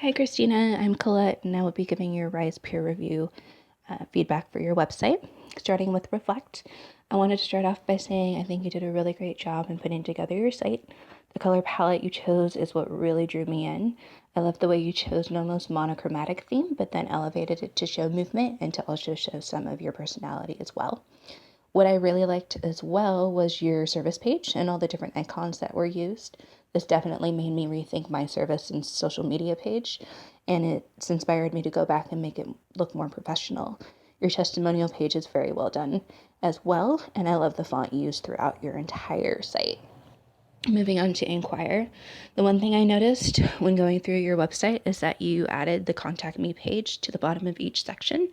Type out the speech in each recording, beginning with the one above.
Hi, Christina. I'm Colette, and I will be giving your RISE peer review feedback for your website. Starting with Reflect, I wanted to start off by saying I think you did a really great job in putting together your site. The color palette you chose is what really drew me in. I love the way you chose an almost monochromatic theme, but then elevated it to show movement and to also show some of your personality as well. What I really liked as well was your service page and all the different icons that were used. This definitely made me rethink my service and social media page, and it's inspired me to go back and make it look more professional. Your testimonial page is very well done as well, and I love the font used throughout your entire site. Moving on to Inquire, the one thing I noticed when going through your website is that you added the Contact Me page to the bottom of each section,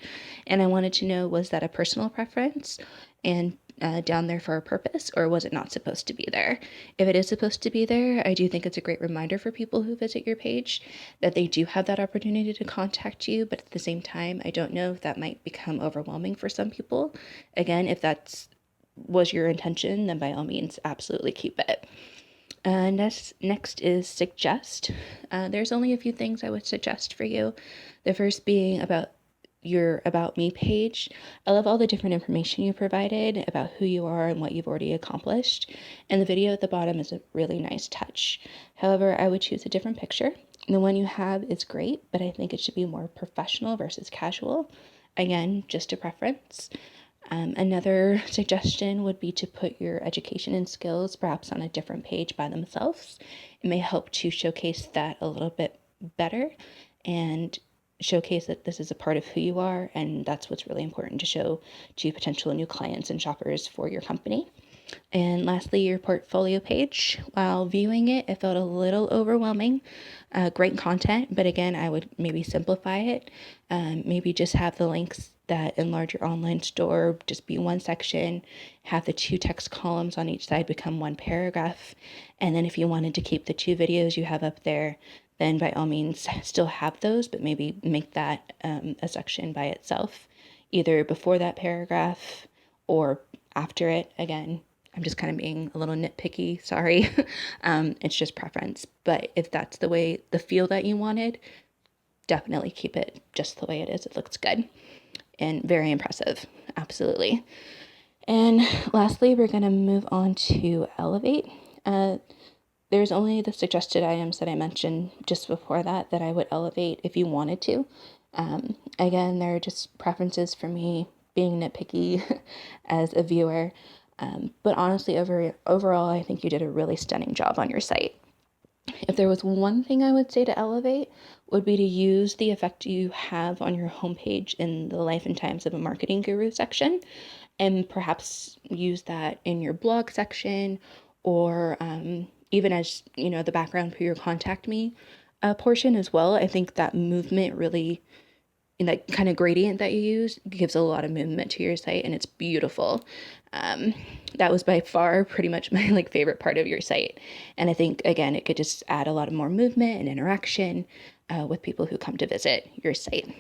and I wanted to know, was that a personal preference and down there for a purpose, or was it not supposed to be there? If it is supposed to be there, I do think it's a great reminder for people who visit your page that they do have that opportunity to contact you, but at the same time, I don't know if that might become overwhelming for some people. Again, if that's was your intention, then by all means, absolutely keep it. Next is suggest. There's only a few things I would suggest for you. The first being about your About Me page. I love all the different information you provided about who you are and what you've already accomplished. And the video at the bottom is a really nice touch. However, I would choose a different picture. The one you have is great, but I think it should be more professional versus casual. Again, just a preference. Another suggestion would be to put your education and skills perhaps on a different page by themselves. It may help to showcase that a little bit better and showcase that this is a part of who you are, and that's what's really important to show to potential new clients and shoppers for your company. And lastly, your portfolio page. While viewing it, it felt a little overwhelming. Great content, but again, I would maybe simplify it. Maybe just have the links that enlarge your online store just be one section, have the two text columns on each side become one paragraph. And then if you wanted to keep the two videos you have up there, then by all means still have those, but maybe make that a section by itself, either before that paragraph or after it. Again, I'm just kind of being a little nitpicky, sorry. It's just preference. But if that's the feel that you wanted, definitely keep it just the way it is. It looks good and very impressive. Absolutely. And lastly, we're going to move on to Elevate. There's only the suggested items that I mentioned just before that I would elevate if you wanted to. Again, they're just preferences for me, being nitpicky as a viewer. But honestly, overall, I think you did a really stunning job on your site. If there was one thing I would say to elevate, would be to use the effect you have on your homepage in the Life and Times of a Marketing Guru section, and perhaps use that in your blog section, or even as the background for your Contact Me portion as well. I think that movement really, and that kind of gradient that you use, gives a lot of movement to your site, and it's beautiful. That was by far pretty much my favorite part of your site, and I think again it could just add a lot of more movement and interaction with people who come to visit your site.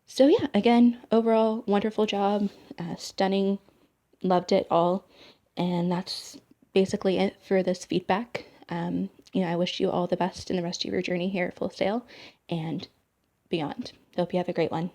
So yeah, again, overall wonderful job, stunning, loved it all, and that's basically it for this feedback. I wish you all the best in the rest of your journey here at Full Sail and beyond. Hope you have a great one.